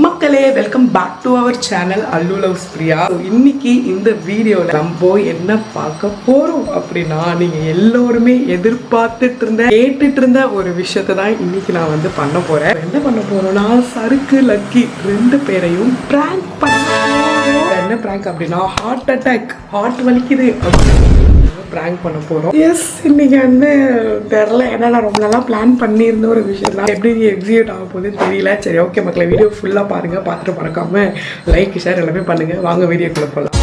மக்களே, welcome back to our channel Allu loves Priya. இன்னைக்கு இந்த வீடியோல நம்ம என்ன பார்க்க போறோம் அப்படின்னா, நீங்க எல்லோருமே எதிர்பார்த்துட்டு கேட்டுட்டு இருந்த ஒரு விஷயத்தை தான் இன்னைக்கு நான் வந்து பண்ண போறேன். என்ன பண்ண போறோம்னா, சருக்கு லக்கி ரெண்டு பேரையும் பிராங்க் பண்ண போறோம். என்ன பிராங்க் அப்படின்னா, ஹார்ட் அட்டாக், ஹார்ட் வலிக்குது பிராங்க் பண்ண போறோம். எஸ், இன்னைக்கு வந்து தெரியல, ஏன்னா நான் ரொம்ப நாளா பிளான் பண்ணியிருந்த ஒரு விஷயம் தான். எப்படி எக்ஸிக்யூட் ஆக போகுதுன்னு தெரியல. சரி, ஓகே மக்களே, வீடியோ ஃபுல்லா பாருங்க. பார்த்துட்டு மறக்காம லைக் ஷேர் எல்லாமே பண்ணுங்க. வாங்க வீடியோக்குள்ள போகலாம்.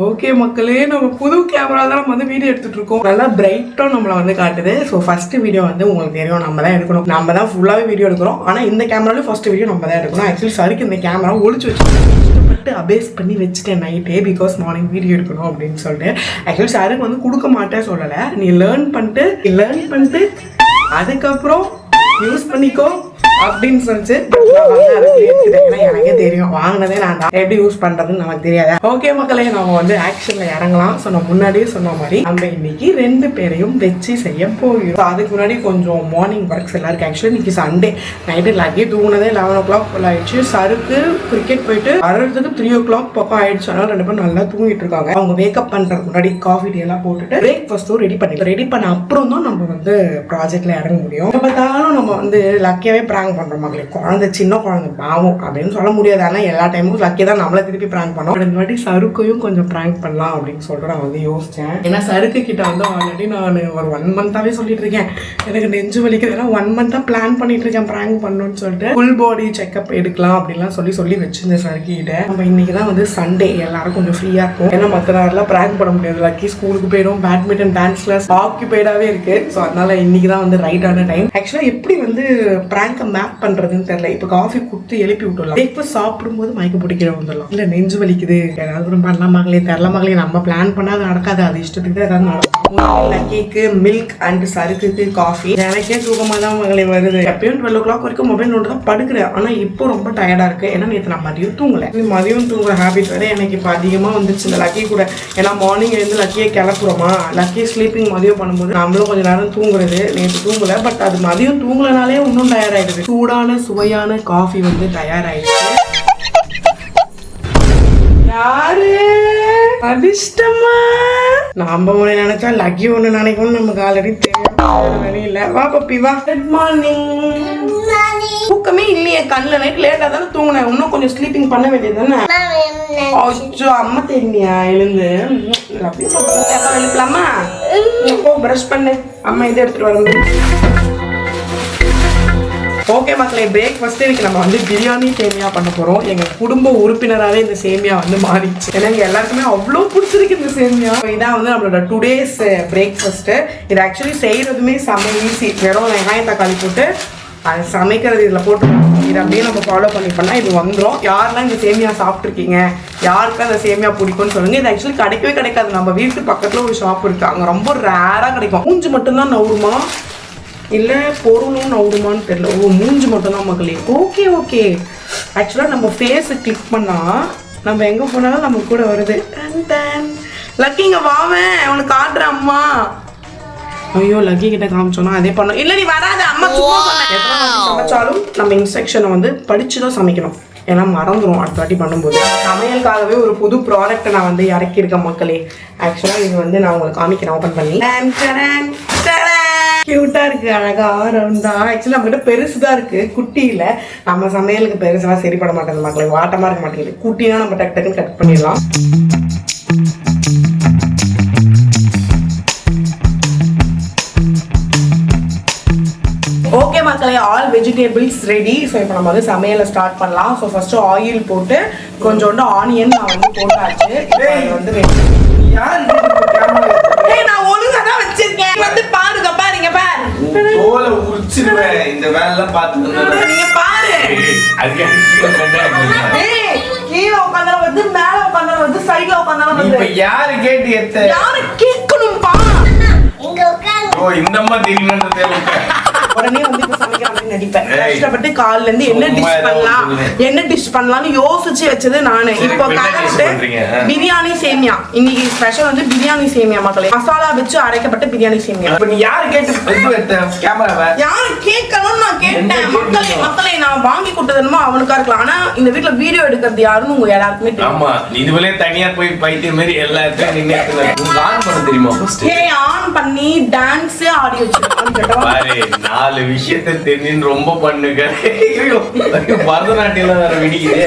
ஓகே மக்களே, நம்ம புது கேமரா தான் நம்ம வந்து வீடியோ எடுத்துட்டு இருக்கோம். நல்லா பிரைட்டா நம்மளை வந்து காட்டுது. ஸோ ஃபர்ஸ்ட் வீடியோ வந்து உங்களுக்கு தெரியும், நம்ம தான் எடுக்கணும். நம்ம தான் ஃபுல்லாவே வீடியோ எடுக்கிறோம். ஆனா இந்த கேமரால ஃபர்ஸ்ட் வீடியோ நம்ம தான் எடுக்கணும். ஆக்சுவலி சருக்கு இந்த கேமரா ஒளிச்சு வச்சு அபேஸ் பண்ணி வச்சுட்டேன் நைட்டே, பிகாஸ் மார்னிங் வீடியோ எடுக்கணும் அப்படின்னு சொல்லிட்டு. ஆக்சுவலி சருக்கு வந்து கொடுக்க மாட்டேன் சொல்லலை, நீ லேர்ன் பண்ணிட்டு அதுக்கப்புறம் யூஸ் பண்ணிக்கோ அப்படின்னு சொல்லிச்சு. ஏன்னா எனக்கே தெரியும், வாங்கினதே நான் தான், எப்படி யூஸ் பண்றதுன்னு நமக்கு தெரியாது. ஓகே மக்களே, நம்ம வந்து ஆக்ஷன்ல இறங்கலாம். ஸோ நான் முன்னாடியே சொன்ன மாதிரி நம்ம இன்னைக்கு ரெண்டு பேரையும் வச்சு செய்ய போகிறோம். அதுக்கு முன்னாடி கொஞ்சம் மார்னிங் ஒர்க்ஸ் எல்லாம் இருக்கு. ஆக்சுவலி இன்னைக்கு சண்டே நைட்டு லக்கி தூங்கினதே 11 o'clock போல ஆயிடுச்சு. சருக்கு கிரிக்கெட் போயிட்டு வர்றதுக்கு 3 o'clock பக்கம் ஆயிடுச்சு. அதனால ரெண்டு பேரும் நல்லா தூங்கிட்டு இருக்காங்க. அவங்க வேக்கப் பண்றதுக்கு முன்னாடி காஃபி டீ எல்லாம் போட்டுட்டு பிரேக்ஃபாஸ்ட்டும் ரெடி பண்ண அப்புறம் தான் நம்ம வந்து ப்ராஜெக்ட்ல இறங்க முடியும். பார்த்தாலும் நம்ம வந்து லக்கியாவே பிராங்க் பண்ற மக்களே, குழந்தை சின்ன குழந்தை பாவம் அப்படின்னு சொல்ல முடியாது. ஆனா எல்லா டைமும் லக்கி தான் நம்மள திருப்பி பிராங்க் பண்ணோம். இந்த வாட்டி சருக்கையும் கொஞ்சம் பிராங்க் பண்ணலாம் அப்படின்னு சொல்லிட்டு நான் வந்து யோசிச்சேன். ஏன்னா சருக்கு கிட்ட வந்து ஆல்ரெடி நான் ஒரு 1 month-ஆவே சொல்லிட்டு இருக்கேன், எனக்கு நெஞ்சு வலிக்குது. ஏன்னா 1 month-ஆ பிளான் பண்ணிட்டு இருக்கேன் பிராங்க் பண்ணணும்னு சொல்லிட்டு. ஃபுல் பாடி செக்அப் எடுக்கலாம் அப்படின்லாம் சொல்லி வச்சிருந்தேன் சருக்கு கிட்ட. நம்ம இன்னைக்கு தான் வந்து சண்டே, எல்லாரும் கொஞ்சம் ஃப்ரீயா இருக்கும். ஏன்னா மற்ற நேரம்லாம் பிராங்க் பண்ண முடியாது. லக்கி ஸ்கூலுக்கு போயிடும், பேட்மிண்டன் டான்ஸ் கிளாஸ் ஆக்கிபைடாவே இருக்கு. ஸோ அதனால இன்னைக்கு தான் வந்து ரைட்டான டைம். ஆக்சுவலா எப்படி வந்து பிராங்கை மேப் பண்றதுன்னு தெரியல. இப்ப காஃபி குடுத்து எழுப்பி விட்டுலாம், பிரேக்ஃபாஸ்ட் சாப்பிடும்போது மயக்க பிடிக்கிற வந்துடலாம், இல்ல நெஞ்சு வலிக்குது ஏதாவது பண்ணலாமாங்களே தெரியலாமாங்களே, நம்ம பிளான் பண்ணாத நடக்காது, அது இஷ்டத்துக்கு தான் ஏதாவது நடக்கும். லக்கிக்கு மில்க் அண்ட் சருக்குக்கு காஃபி. எனக்கே தூக்கமா தான் மகளே வருது. எப்பயும் 12 o'clock வரைக்கும் மொபைல் நோட்டு தான் படுக்கிறேன். ஆனா இப்போ ரொம்ப டயர்டா இருக்கு. ஏன்னா நேற்று நான் மதியம் தூங்கல. மதியம் தூங்குற ஹேபிட் வேற எனக்கு இப்போ அதிகமா வந்துச்சு இந்த லக்கி கூட. ஏன்னா மார்னிங் எழுந்து லக்கியை கிளப்புறோமா, லக்கி ஸ்லீப்பிங் மதியம் பண்ணும்போது நம்மளும் கொஞ்சம் நேரம் தூங்குறது. நேற்று தூங்கல, பட் அது மதியம் தூங்கலனாலே இன்னும் டயர்ட் ஆயிடுது. சூடான சுவையான காஃபி வந்து தயாராயிடுச்சு. யாரு அதிர்ஷ்டமா? நாம ஒண்ணு நினைச்சா லக்கி ஒண்ணு நினைக்கணும், நமக்கு ஆல்ரெடி தெரியும். இல்ல வா பப்பி வா. Good morning. தூக்கமே இல்லையே, கண்ணுல நைட் லேட்டா தானே தூங்கினேன். இன்னும் கொஞ்சம் ஸ்லீப்பிங் பண்ண வேண்டியது தானே. அம்மா தெரியா எழுந்து எழுப்பலாமா? பிரஷ் பண்ணு, அம்மா இதை எடுத்துட்டு வரணும். ஓகே மக்களே, பிரேக்ஃபாஸ்ட் இன்னைக்கு நம்ம வந்து பிரியாணி சேமியா பண்ண போறோம். எங்க குடும்ப உறுப்பினராகவே இந்த சேமியா வந்து மாறிடுச்சு. ஏன்னா எல்லாருக்குமே அவ்வளோ பிடிச்சிருக்கு இந்த சேமியா. இதான் வந்து நம்மளோட டுடேஸ் பிரேக்ஃபாஸ்ட். இது ஆக்சுவலி செய்யறதுமே செம்ம ஈஸி. வெறும் வெங்காயம் தக்காளி போட்டு அது சமைக்கிறது இதில் போட்டு இதை அப்படியே நம்ம ஃபாலோ பண்ணி பண்ணால் இது வந்துடும். யாரெல்லாம் இந்த சேமியா சாப்பிட்ருக்கீங்க, யாருக்கு அந்த சேமியா பிடிக்கும்னு சொல்லுங்க. இது ஆக்சுவலி கிடைக்கவே கிடைக்காது. நம்ம வீட்டு பக்கத்தில் ஒரு ஷாப் இருக்கு, அங்கே ரொம்ப ரேராக கிடைக்கும். மூஞ்சி மட்டும்தான் நவுருமா இல்லை பொருளும் நவுருமான்னு தெரியல. மூஞ்சி மட்டும்தான் மக்களே. ஓகே ஆக்சுவலாக நம்ம ஃபேஸை கிளிக் பண்ணால் நம்ம எங்கே போனாலும் நம்ம கூட வருது. லக்கிங்க வாவேன், அவனுக்கு காட்டுறேன் அம்மா. ஐயோ, லக்கி கிட்ட காமிச்சோன்னா அதே பண்ணோம். இல்லை நீ வராத அம்மா, சமைச்சாலும் நம்ம இன்ஸ்ட்ரக்ஷனை வந்து படிச்சுதான் சமைக்கணும். ஏன்னா மறந்துடும் அடுத்த வாட்டி பண்ணும்போது. சமையலுக்காகவே ஒரு புது ப்ராடக்ட்டை நான் வந்து இறக்கியிருக்கேன் மக்களே. ஆக்சுவலாக இது வந்து நான் உங்களுக்கு காமிக்கிறேன் ஓப்பன் பண்ணி. கியூட்டா இருக்கு, அழகா ரவுண்டா. ஆக்சுவலி நம்ம கிட்ட பெருசுதான் இருக்கு, குட்டி இல்ல. நம்ம சமையலுக்கு பெருசெல்லாம் சரிப்பட மாட்டேங்குது மக்களே, வாட்டமா இருக்க மாட்டேங்குது. குட்டினா நம்ம டக்கு டக்குன்னு கட் பண்ணிடலாம். ஓகே மக்களே, ஆல் வெஜிடபிள்ஸ் ரெடி. ஸோ இப்போ நம்ம வந்து சமையலை ஸ்டார்ட் பண்ணலாம். ஸோ ஃபர்ஸ்ட் ஆயில் போட்டு கொஞ்சோண்டு ஆனியன் நான் வந்து போட்டாச்சு. வந்து நான் ஒழுங்கா தான் வச்சிருக்கேன். வந்து பாருங்க பாருங்க பாரு. தோலை உரிச்சிடுவேன். இந்த வேலை பார்த்து நீங்க பாரு. கீழே உட்காந்தாலும் வந்து மேல உட்காந்தாலும் வந்து சைட்ல உட்காந்தாலும் வந்து. இப்ப யாரு கேட்டு எத்த யாரு கேட்கணும்பா? ஓ இந்த அம்மா தெரியுமான்றதே உடனே வந்து இப்ப சமைக்கிற மாதிரி நடிப்பேன். கஷ்டப்பட்டு கால்ல இருந்து என்ன டிஷ் பண்ணலாம்னு யோசிச்சு வச்சது நானு. இப்போ பிரியாணி சேமியா. இன்னைக்கு ஸ்பெஷல் வந்து பிரியாணி சேமியா மக்களே. மசாலா வச்சு அரைக்கப்பட்ட பிரியாணி சேமியா. இப்ப நீ யாரு கேட்டு கேமராவை யாரு கேட்கணும்னு நான் கேட்டேன். மக்களே நான் வாங்கி கொடுத்ததுமா அவனுக்கா இருக்கலாம். ஆனா இந்த வீட்டுல வீடியோ எடுக்கிறது யாருன்னு உங்க எல்லாருக்குமே தெரியும். ஆமா, இதுவரை தனியா போய் பைத்தியம் மாதிரி எல்லாத்தையும் நின்று ஆன் பண்ண தெரியுமா? ஆன் பண்ணி டான்ஸ் ஆடி வச்சிருக்கேன். 4 விஷயத்தை தெரிஞ்சு ரொம்ப பண்ணுங்க. பரதநாட்டியம் வேற வெடிக்குது.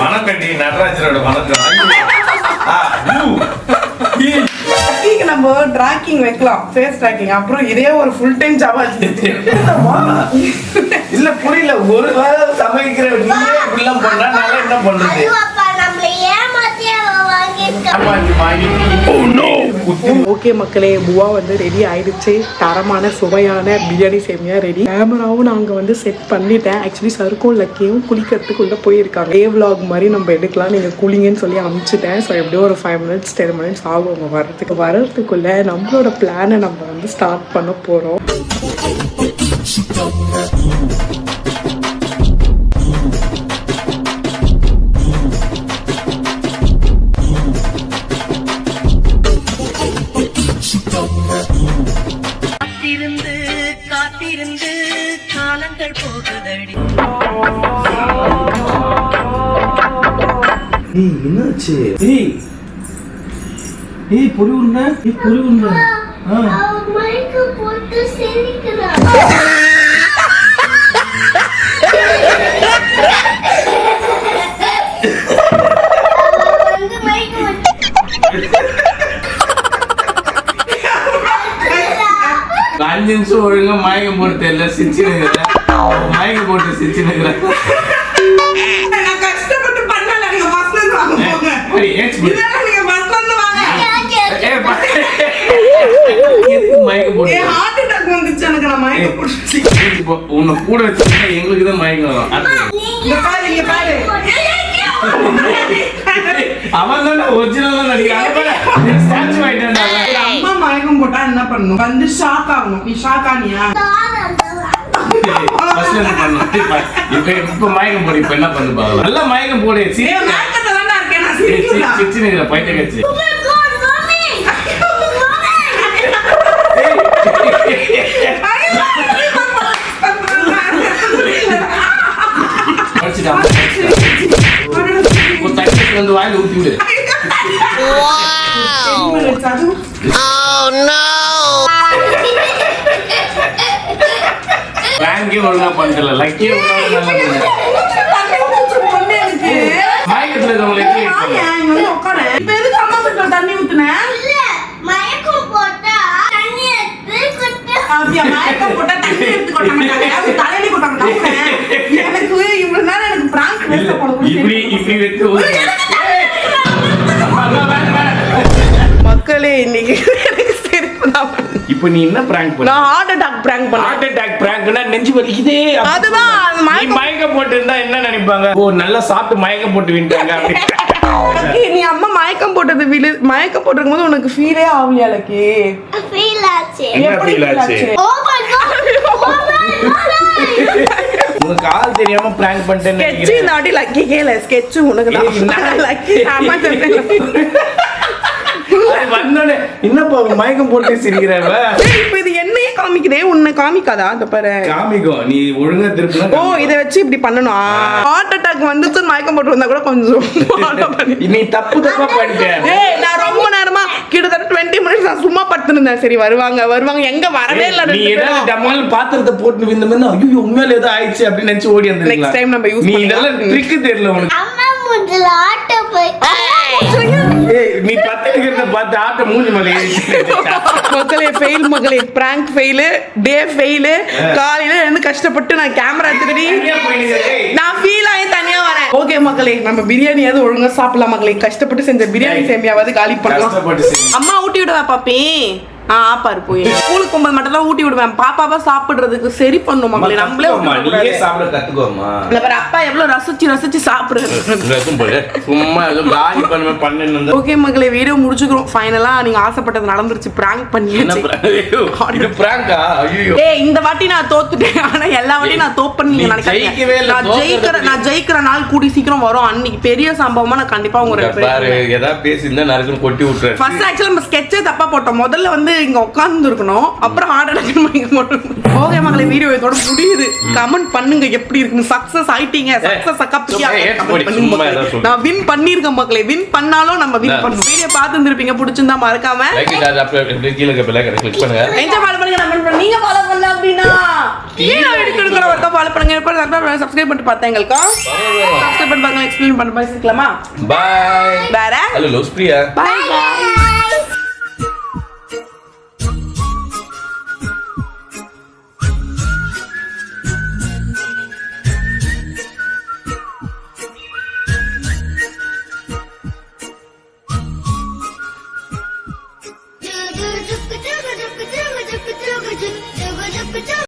மனக்கட்டி நடராஜரோட நம்ம டிராக்கிங் வைக்கலாம், ஃபேஸ் டிராக்கிங். அப்புறம் இதே ஒரு ஃபுல் டைம் ஜாப் இல்ல புரியல. ஒரு வேளை சமைக்கிற இப்படிலாம் பண்ணா நான் என்ன பண்றது? ஓகே மக்களே, புவா வந்து ரெடி ஆயிடுச்சு. தரமான சுவையான பிரியாணி சேமியா ரெடி. கேமராவும் நாங்க வந்து செட் பண்ணிட்டேன். ஆக்சுவலி சருக்கும் லக்கியும் குளிக்கிறதுக்குள்ள போயிருக்காங்க. டே vlog மாதிரி நம்ம எடுக்கலாம், நீங்க குளிங்கன்னு சொல்லி அனுப்பிச்சிட்டேன். ஸோ எப்படியோ ஒரு 5 minutes 10 minutes ஆகும் அவங்க வர்றதுக்குள்ள நம்மளோட பிளானை நம்ம வந்து ஸ்டார்ட் பண்ண போறோம். காத்திருந்து காலங்கள் போகுதடி. என்னாச்சு? பொறி உருண்டை பொறி உருண்டை போட்டு சிரிக்கிறான். அஞ்சு நிமிஷம் ஒழுங்கா மயக்கம் போட்டு தெரியல, சிரிச்சுனுங்கிற மயக்கம் போட்டு சிரிச்சுனுங்கிற. கஷ்டப்பட்டு பண்ணல. நீங்க பஸ்ல இருந்து வாங்க. மயக்கம் போட்டு ஹார்ட் அட்டாக் வந்துச்சு எனக்கு. நான் மயக்கம் போட்டு உன்னை கூட வச்சு எங்களுக்கு தான் மயக்கம் வரும். அவன் தான் ஒரிஜினல் தான் நடிக்கிறான். அம்மா மயக்கம் போட்டா என்ன பண்ணணும்? வந்து ஷாக் ஆகணும். நீ ஷாக் ஆனியா? இப்ப மயக்கம் போடு. இப்ப என்ன பண்ணு பாக்கலாம். நல்லா மயக்கம் போடு. சிரிச்சுனுங்கிற பைத்த கட்சி. வந்து வாயில ஊத்தி விடு. பிராங்கே ஒழுங்கா பண்ணல. லக்கியே ஒழுங்கா நல்லா பண்ணல. மயக்கத்துல இருக்கவங்களுக்கு இப்ப எதுக்கு அம்மா கிட்ட தண்ணி ஊத்துன? மயக்கம் போட்டா தண்ணி எடுத்து கொட்டு. அப்படியே மயக்கம் போட்டா தண்ணி எடுத்து கொட்ட மாட்டாங்க. தலையில கொட்ட மாட்டாங்க. எனக்கு இவ்வளவு நேரம் எனக்கு பிராங்க் பேச போறது. இப்படி வெச்சு மக்களே, இன்னைக்கு எனக்கு சிரிப்பு தான். இப்போ நீ என்ன பிராங்க் பண்ண? நான் ஹார்ட் அட்டாக் பிராங்க் பண்ணேன். ஹார்ட் அட்டாக் பிராங்க்னா நெஞ்சு வலிக்குதே. அதுதான் நீ மயக்கம் போட்டு இருந்தா என்ன நினைப்பாங்க? ஓ நல்லா சாப்பிட்டு மயக்கம் போட்டு விட்டாங்க அப்படி. நீ அம்மா மயக்கம் போட்டது மயக்கம் போட்டிருக்கும் போது உனக்கு ஃபீலே ஆகலையா? லக்கி ஃபீல் ஆச்சு. என்ன ஃபீல் ஆச்சு? Oh my god. உனக்கு ஆள் தெரியாம பிராங்க் பண்ணிட்டேன்னு நினைக்கிறேன். ஸ்கெட்ச் நாட்டி லக்கி கேல ஸ்கெட்ச் உனக்கு தான். லக்கி அம்மா சொல்றேன். வந்தோனே என்னப்பா மயக்கம் போட்டு சிரிக்கிறவ? இப்போ இது என்னையே காமிக்குதே, உன்னை காமிக்காதா? அந்த பாரு காமிக்கும். நீ ஒழுங்கா திருப்பினா ஓ இத வச்சு இப்படி பண்ணனும். ஹார்ட் அட்டாக் வந்துச்சு மயக்கம் போட்டு வந்தா கூட கொஞ்சம் நீ தப்பா பண்ணிட்ட. ஏய் நான் ரொம்ப நேரமா கிட்டத்தட்ட 20 minutes நான் சும்மா படுத்துனேன். சரி வருவாங்க எங்க வரவே இல்ல. நீ ஏதாவது டமால் பாத்திரத்தை போட்டு விந்த மாதிரி ஐயோ உண்மையில ஏதோ ஆயிடுச்சு அப்படி நினைச்சு ஓடி வந்தீங்க. நெக்ஸ்ட் டைம் நம்ம யூஸ் நீ இதெல்லாம் ட்ரிக் தெரியல உனக்கு. அம்மா மூஞ்சில ஆட்ட போய் ஏய் நீ பத்திரிக்கிறத பார்த்து ஆட்ட மூஞ்சி மலை மக்களே ஃபெயில் மக்களே பிராங்க் ஃபெயிலு டே ஃபெயிலு காலையில இருந்து கஷ்டப்பட்டு நான் கேமரா எடுத்துக்கிட்டு நான் ஃபீல் ஆகி தனியா வரேன். ஓகே மக்களே நம்ம பிரியாணியாவது ஒழுங்கா சாப்பிடலாம் மக்களே. கஷ்டப்பட்டு செஞ்ச பிரியாணி சேமியாவது காலி பண்ணலாம். அம்மா ஊட்டி விடுவா பாப்பி. ஆப்பாரு போய் ஸ்கூலுக்கு போகும்போது மட்டும் தான் ஊட்டி விடுவேன். பாப்பாவா சாப்பிடுறதுக்கு சரி பண்ணும் மக்களே. நம்மளே சாப்பிட கத்துக்கோமா. அப்பா எவ்வளவு ரசிச்சு ரசிச்சு சாப்பிடுறது. சும்மா ஏதோ காலி பண்ண. ஓகே மக்களே வீடியோ முடிச்சுக்கிறோம். ஃபைனலா நீங்க ஆசைப்பட்டது நடந்துருச்சு. பிராங்க் பண்ணியாச்சு. இது பிராங்கா? ஐயோ ஏய் இந்த வாட்டி நான் தோத்துட்டேன். ஆனா எல்லா வாட்டியும் நான் தோப்பேன்னு நீங்க நினைக்கிறீங்க. நான் ஜெயிக்கிற நாள் கூடி சீக்கிரம் வரும். அன்னைக்கு பெரிய சம்பவமா நான் கண்டிப்பா உங்க பாரு ஏதாவது பேசியிருந்தா நறுக்குன்னு கொட்டி விட்டுறேன். ஃபர்ஸ்ட் ஆக்சுவலா நம்ம ஸ்கெட்சே தப்பா போட்டோம். முதல்ல வந்து இங்க உட்கார்ந்து இருக்கணும். அப்புறம் ஹார்ட் அட்டாக். ஓகே மக்களே வீடியோ இதோட முடியுது. கமெண்ட் பண்ணுங்க எப்படி இருக்குன்னு. சக்சஸ் ஆயிட்டீங்க. சக்சஸ் அக்கப்பியா நான் வின் பண்ணிருக்கேன் மக்களே. வின் பண்ணாலும் நம்ம வின் பண்ணுவோம். வீடியோ பார்த்து இருந்திருப்பீங்க. பிடிச்சிருந்தா மறக்காம லைக் கீழே கிளிக் பண்ணுங்க. என்ஜாய் பண்ணுங்க. கமெண்ட் பண்ணுங்க. நீங்க ஃபாலோ பண்ணல அப்படினா கீழே எடுத்துக்கற வர்க்க ஃபாலோ பண்ணுங்க. இப்போ சப்ஸ்கிரைப் பண்ணிட்டு பாத்தீங்களா? சப்ஸ்கிரைப் பண்ணி பாருங்க. எக்ஸ்பிளைன் பண்ண பேசிக்கலாமா? பை. வேற hello loves Priya. Bye by.